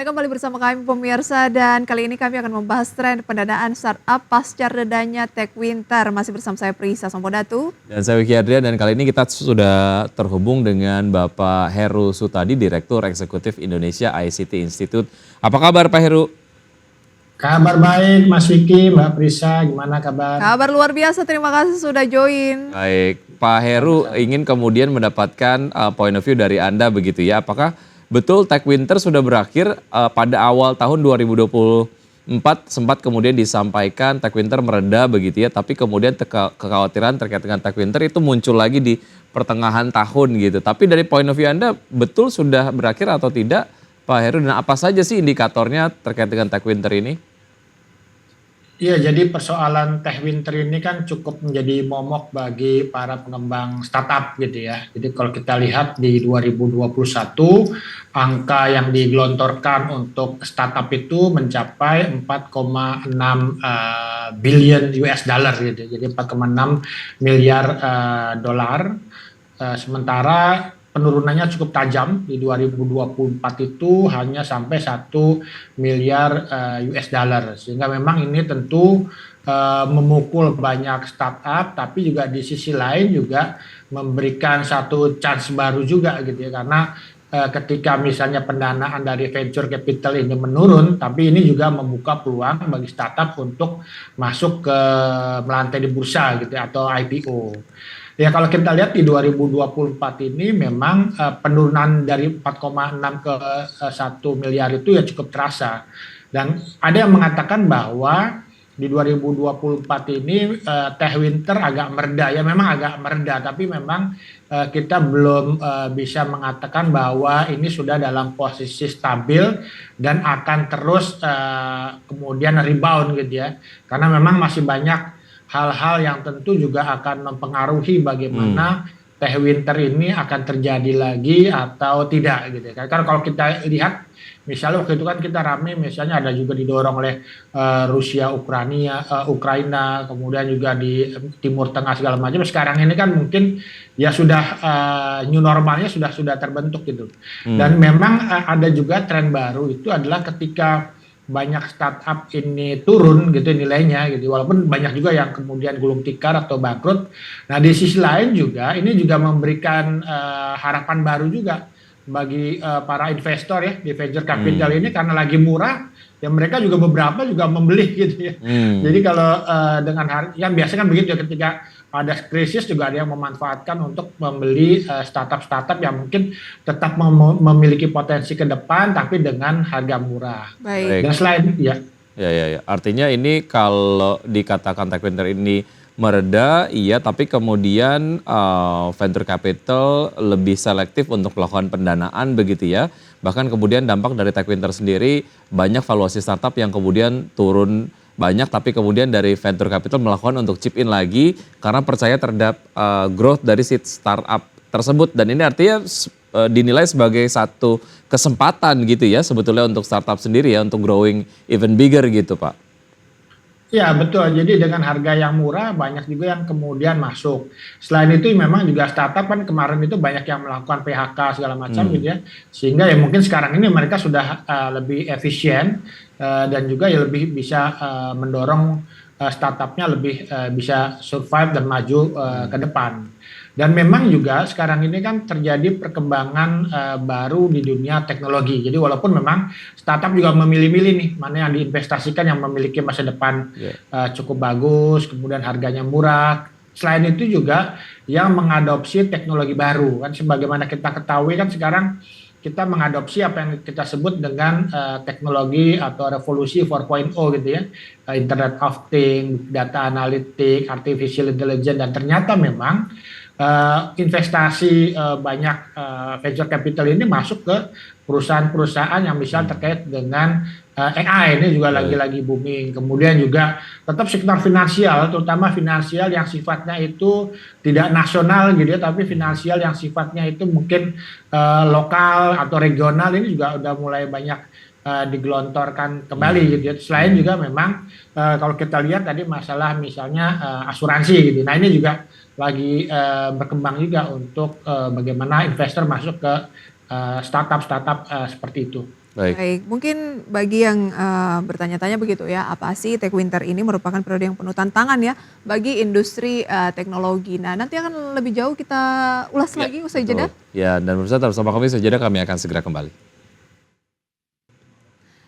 Anda kembali bersama kami pemirsa dan kali ini kami akan membahas tren pendanaan startup pasca redanya Tech Winter. Masih bersama saya Prisa Sampodatu. Dan saya Wiki Adrian dan kali ini kita sudah terhubung dengan Bapak Heru Sutadi, Direktur Eksekutif Indonesia ICT Institute. Apa kabar Pak Heru? Kabar baik Mas Wiki, Mbak Prisa, gimana kabar? Kabar luar biasa, terima kasih sudah join. Baik, Pak Heru ingin kemudian mendapatkan point of view dari Anda begitu ya. Apakah betul Tech Winter sudah berakhir pada awal tahun 2024 sempat kemudian disampaikan Tech Winter mereda begitu ya. Tapi kemudian kekhawatiran terkait dengan Tech Winter itu muncul lagi di pertengahan tahun gitu. Tapi dari point of view Anda betul sudah berakhir atau tidak Pak Heru, dan apa saja sih indikatornya terkait dengan Tech Winter ini? Iya, jadi persoalan Tech Winter ini kan cukup menjadi momok bagi para pengembang startup gitu ya. Jadi kalau kita lihat di 2021, angka yang digelontorkan untuk startup itu mencapai 4,6 billion US dollar gitu. Jadi 4,6 miliar dolar. Sementara penurunannya cukup tajam di 2024 itu hanya sampai 1 miliar US dollar, sehingga memang ini tentu memukul banyak startup, tapi juga di sisi lain juga memberikan satu chance baru juga gitu ya, karena ketika misalnya pendanaan dari venture capital ini menurun, tapi ini juga membuka peluang bagi startup untuk masuk ke melantai di bursa gitu ya, atau IPO. Ya kalau kita lihat di 2024 ini memang penurunan dari 4,6 ke 1 miliar itu ya cukup terasa. Dan ada yang mengatakan bahwa di 2024 ini Tech Winter agak mereda. Ya memang agak mereda, tapi memang kita belum bisa mengatakan bahwa ini sudah dalam posisi stabil dan akan terus kemudian rebound gitu ya. Karena memang masih banyak hal-hal yang tentu juga akan mempengaruhi bagaimana Tech Winter ini akan terjadi lagi atau tidak gitu. Karena kalau kita lihat misalnya waktu itu kan kita rame misalnya ada juga didorong oleh Rusia, Ukraina, kemudian juga di Timur Tengah segala macam. Sekarang ini kan mungkin ya sudah new normalnya sudah terbentuk gitu. Dan memang ada juga tren baru itu adalah ketika banyak startup ini turun gitu nilainya gitu, walaupun banyak juga yang kemudian gulung tikar atau bangkrut. Nah di sisi lain juga ini juga memberikan harapan baru juga bagi para investor ya di venture capital ini, karena lagi murah ya mereka juga beberapa juga membeli gitu ya. Jadi kalau dengan harga yang biasa kan begitu ya, ketika ada krisis juga ada yang memanfaatkan untuk membeli startup yang mungkin tetap memiliki potensi ke depan tapi dengan harga murah. Baik. Dan selain ya. Ya. Artinya ini kalau dikatakan Tech Winter ini mereda, iya, tapi kemudian venture capital lebih selektif untuk melakukan pendanaan begitu ya. Bahkan kemudian dampak dari Tech Winter sendiri banyak valuasi startup yang kemudian turun banyak, tapi kemudian dari venture capital melakukan untuk chip in lagi karena percaya terhadap growth dari si startup tersebut. Dan ini artinya dinilai sebagai satu kesempatan gitu ya sebetulnya untuk startup sendiri ya, untuk growing even bigger gitu Pak. Ya betul, jadi dengan harga yang murah banyak juga yang kemudian masuk. Selain itu memang juga startup kan kemarin itu banyak yang melakukan PHK segala macam gitu ya. Sehingga ya mungkin sekarang ini mereka sudah lebih efisien dan juga ya lebih bisa mendorong startupnya lebih bisa survive dan maju ke depan. Dan memang juga sekarang ini kan terjadi perkembangan baru di dunia teknologi. Jadi walaupun memang startup juga memilih-milih nih mana yang diinvestasikan yang memiliki masa depan cukup bagus, kemudian harganya murah. Selain itu juga yang mengadopsi teknologi baru. Kan sebagaimana kita ketahui kan sekarang kita mengadopsi apa yang kita sebut dengan teknologi atau revolusi 4.0 gitu ya. Internet of Things, data analytics, artificial intelligence, dan ternyata memang investasi banyak venture capital ini masuk ke perusahaan-perusahaan yang misalnya terkait dengan AI, ini juga lagi-lagi booming. Kemudian juga tetap sektor finansial, terutama finansial yang sifatnya itu tidak nasional gitu ya, tapi finansial yang sifatnya itu mungkin lokal atau regional, ini juga udah mulai banyak digelontorkan kembali gitu ya. Selain juga memang kalau kita lihat tadi masalah misalnya asuransi gitu. Nah ini juga lagi berkembang juga untuk bagaimana investor masuk ke startup seperti itu. Baik. Baik, mungkin bagi yang bertanya-tanya begitu ya, apa sih Tech Winter ini merupakan periode yang penuh tantangan ya bagi industri teknologi. Nah, nanti akan lebih jauh kita ulas Ya, lagi usai betul. jeda. Ya, dan pemirsa tetap bersama kami sejadah, kami akan segera kembali.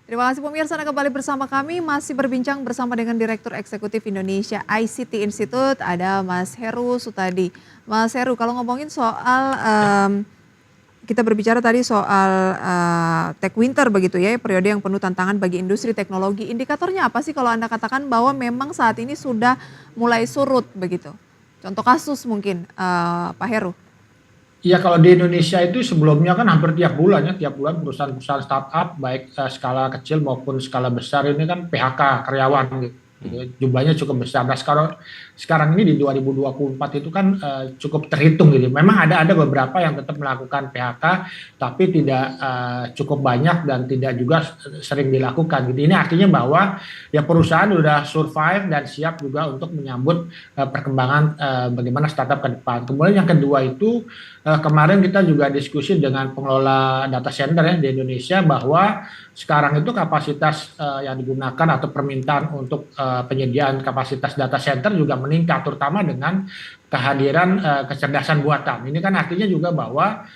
Terima kasih pemirsa, Anda kembali bersama kami masih berbincang bersama dengan Direktur Eksekutif Indonesia ICT Institute, ada Mas Heru Sutadi. Mas Heru, kalau ngomongin soal kita berbicara tadi soal Tech Winter begitu ya, periode yang penuh tantangan bagi industri teknologi. Indikatornya apa sih kalau Anda katakan bahwa memang saat ini sudah mulai surut begitu? Contoh kasus mungkin, Pak Heru. Iya, kalau di Indonesia itu sebelumnya kan hampir tiap bulan ya, tiap bulan perusahaan-perusahaan startup baik skala kecil maupun skala besar ini kan PHK karyawan gitu. Jumlahnya cukup besar. Nah, sekarang ini di 2024 itu kan cukup terhitung gitu. Memang ada beberapa yang tetap melakukan PHK, tapi tidak cukup banyak dan tidak juga sering dilakukan gitu. Ini artinya bahwa ya perusahaan sudah survive dan siap juga untuk menyambut perkembangan bagaimana startup ke depan. Kemudian yang kedua itu kemarin kita juga diskusi dengan pengelola data center ya di Indonesia bahwa sekarang itu kapasitas yang digunakan atau permintaan untuk penyediaan kapasitas data center juga meningkat, terutama dengan kehadiran kecerdasan buatan. Ini kan artinya juga bahwa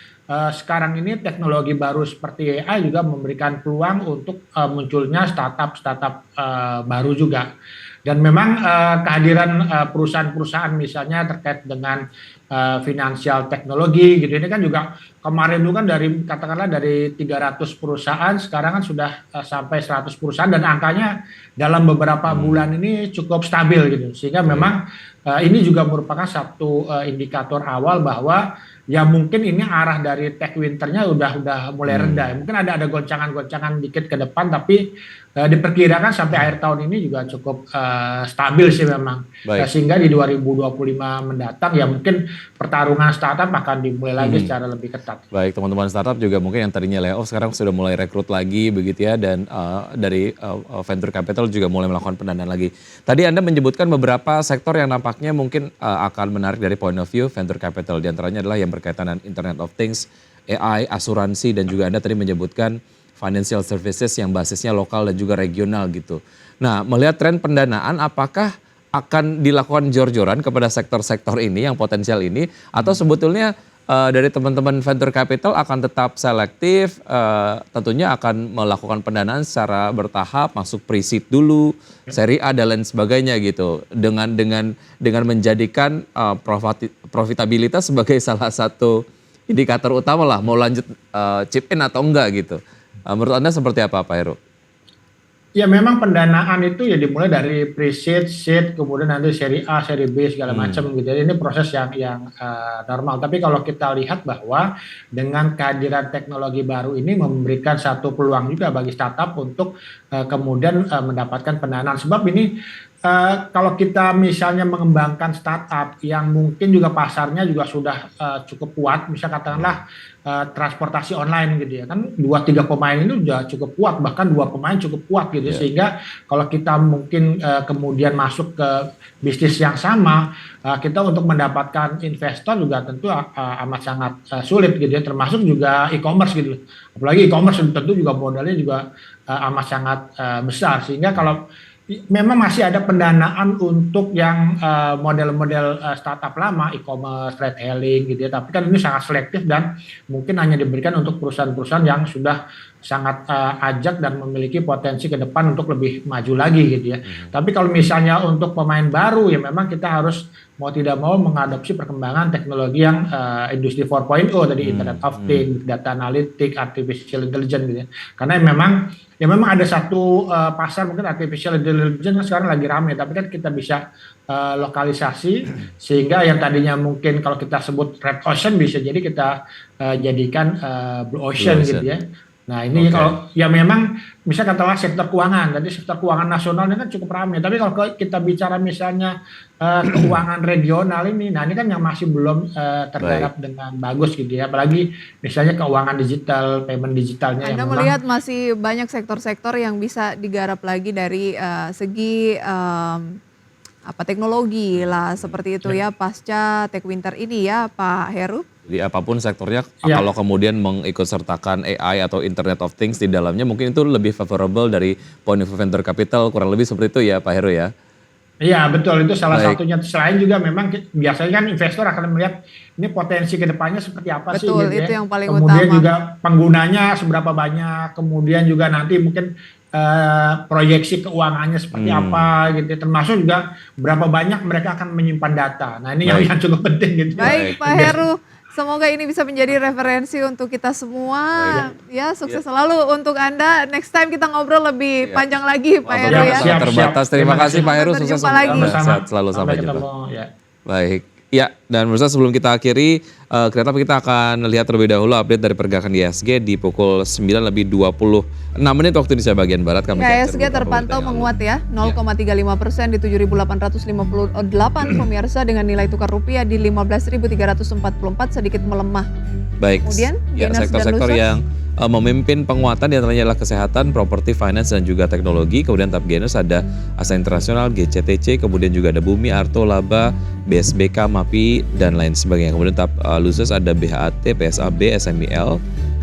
sekarang ini teknologi baru seperti AI juga memberikan peluang untuk munculnya startup-startup baru juga. Dan memang kehadiran perusahaan-perusahaan misalnya terkait dengan finansial teknologi gitu, ini kan juga kemarin itu kan katakanlah dari 300 perusahaan sekarang kan sudah sampai 100 perusahaan dan angkanya dalam beberapa bulan ini cukup stabil gitu, sehingga memang ini juga merupakan satu indikator awal bahwa ya mungkin ini arah dari Tech Winter-nya udah mulai rendah. Mungkin ada goncangan-goncangan dikit ke depan, tapi diperkirakan sampai akhir tahun ini juga cukup stabil sih memang. Sehingga di 2025 mendatang ya mungkin pertarungan startup akan dimulai lagi secara lebih ketat. Baik, teman-teman startup juga mungkin yang tadinya layoff sekarang sudah mulai rekrut lagi begitu ya, dan dari venture capital juga mulai melakukan pendanaan lagi. Tadi Anda menyebutkan beberapa sektor yang nampaknya mungkin akan menarik dari point of view venture capital, di antaranya adalah yang berkaitan dengan Internet of Things, AI, asuransi, dan juga Anda tadi menyebutkan financial services yang basisnya lokal dan juga regional gitu. Nah, melihat tren pendanaan, apakah akan dilakukan jor-joran kepada sektor-sektor ini yang potensial ini, atau sebetulnya dari teman-teman venture capital akan tetap selektif, tentunya akan melakukan pendanaan secara bertahap, masuk pre-seed dulu, seri A dan lain sebagainya gitu, dengan menjadikan profitabilitas sebagai salah satu indikator utama lah, mau lanjut chip in atau enggak gitu. Menurut Anda seperti apa, Pak Heru? Ya memang pendanaan itu ya dimulai dari pre-seed, seed, kemudian nanti seri A, seri B segala macam gitu. Jadi ini proses yang normal. Tapi kalau kita lihat bahwa dengan kehadiran teknologi baru ini memberikan satu peluang juga bagi startup untuk kemudian mendapatkan pendanaan. Sebab ini kalau kita misalnya mengembangkan startup yang mungkin juga pasarnya juga sudah cukup kuat, misal katakanlah transportasi online gitu ya, kan 2-3 pemain ini sudah cukup kuat, bahkan 2 pemain cukup kuat gitu, sehingga kalau kita mungkin kemudian masuk ke bisnis yang sama, kita untuk mendapatkan investor juga tentu amat sangat sulit gitu ya, termasuk juga e-commerce gitu, apalagi e-commerce tentu juga modalnya juga amat sangat besar, sehingga kalau memang masih ada pendanaan untuk yang model-model startup lama, e-commerce, ride hailing gitu ya. Tapi kan ini sangat selektif dan mungkin hanya diberikan untuk perusahaan-perusahaan yang sudah sangat ajak dan memiliki potensi ke depan untuk lebih maju lagi gitu ya. Tapi kalau misalnya untuk pemain baru ya memang kita harus mau tidak mau mengadopsi perkembangan teknologi yang industri 4.0 tadi, Internet of Things, data analytics, artificial intelligence gitu ya. Karena memang ada satu pasar mungkin artificial intelligence sekarang lagi ramai, tapi kan kita bisa lokalisasi sehingga yang tadinya mungkin kalau kita sebut red ocean bisa jadi kita jadikan blue ocean gitu ya. Nah ini kalau ya memang bisa katakanlah sektor keuangan, tadi sektor keuangan nasional ini kan cukup ramai, tapi kalau kita bicara misalnya keuangan regional ini, nah ini kan yang masih belum tergarap dengan bagus gitu ya, apalagi misalnya keuangan digital, payment digitalnya. Anda melihat masih banyak sektor-sektor yang bisa digarap lagi dari segi teknologi lah seperti itu ya pasca Tech Winter ini ya Pak Heru? Jadi apapun sektornya, Ya. kalau kemudian mengikut sertakan AI atau Internet of Things di dalamnya, mungkin itu lebih favorable dari point of view venture capital, kurang lebih seperti itu ya Pak Heru ya? Iya betul, itu salah Baik. satunya. Selain juga memang biasanya kan investor akan melihat ini potensi ke depannya seperti apa sih Betul, gitu itu ya. yang paling Kemudian utama. juga penggunanya seberapa banyak, kemudian juga nanti mungkin proyeksi keuangannya seperti apa gitu. Termasuk juga berapa banyak mereka akan menyimpan data. Nah ini Baik. yang cukup penting gitu. Baik Pak Bias- Heru, semoga ini bisa menjadi referensi untuk kita semua. Ya, sukses selalu untuk Anda. Next time kita ngobrol lebih panjang lagi Pak Waktu Heru kita ya. sangat Siap, terbatas. siap. Terima Terima kasih kasih. Pak Heru, Sampai sukses berjumpa lagi. untuk sehat selalu, sampai jumpa. ketemu ya. Baik, ya dan pemirsa sebelum kita akhiri, kita akan lihat terlebih dahulu update dari pergerakan IHSG di pukul 9:26 waktu Indonesia bagian Barat. Kami capture IHSG beberapa terpantau berita yang menguat lalu. ya, 0,35% di 7.858 pemirsa dengan nilai tukar rupiah di 15.344 sedikit melemah. Baik, Kemudian, ya gainers dan sektor-sektor losers? yang memimpin penguatan diantaranya adalah kesehatan, properti, finance, dan juga teknologi. Kemudian top gainers ada Asa Internasional, GCTC, kemudian juga ada Bumi, Arto, Laba, BSBK, MAPI, dan lain sebagainya. Kemudian top losers ada BHAT, PSAB, SMIL,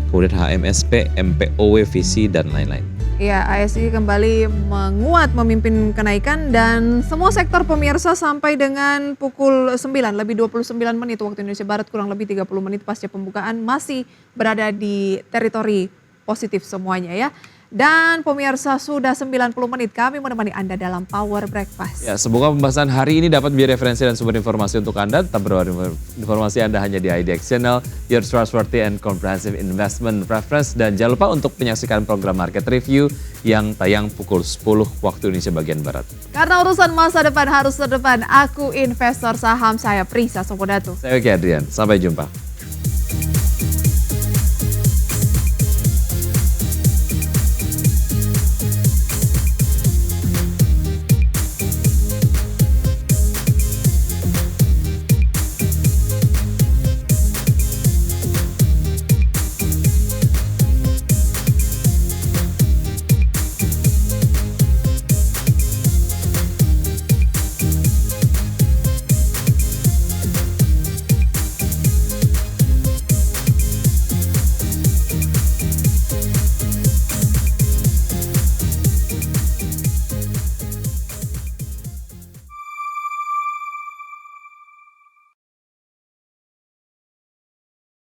kemudian HMSP, MPOW, Visi, dan lain-lain. Ya, IHSG kembali menguat memimpin kenaikan dan semua sektor pemirsa sampai dengan pukul 9 lebih 29 menit waktu Indonesia Barat, kurang lebih 30 menit pasca pembukaan masih berada di teritori positif semuanya ya. Dan pemirsa sudah 90 menit kami menemani Anda dalam Power Breakfast. Ya, semoga pembahasan hari ini dapat menjadi referensi dan sumber informasi untuk Anda. Tetap berwarna informasi Anda hanya di IDX Channel, your trustworthy and comprehensive investment reference. Dan jangan lupa untuk menyaksikan program Market Review yang tayang pukul 10 waktu Indonesia bagian Barat. Karena urusan masa depan harus terdepan, aku investor saham, saya Prisa Sopodatu. Saya Oki Adrian, sampai jumpa.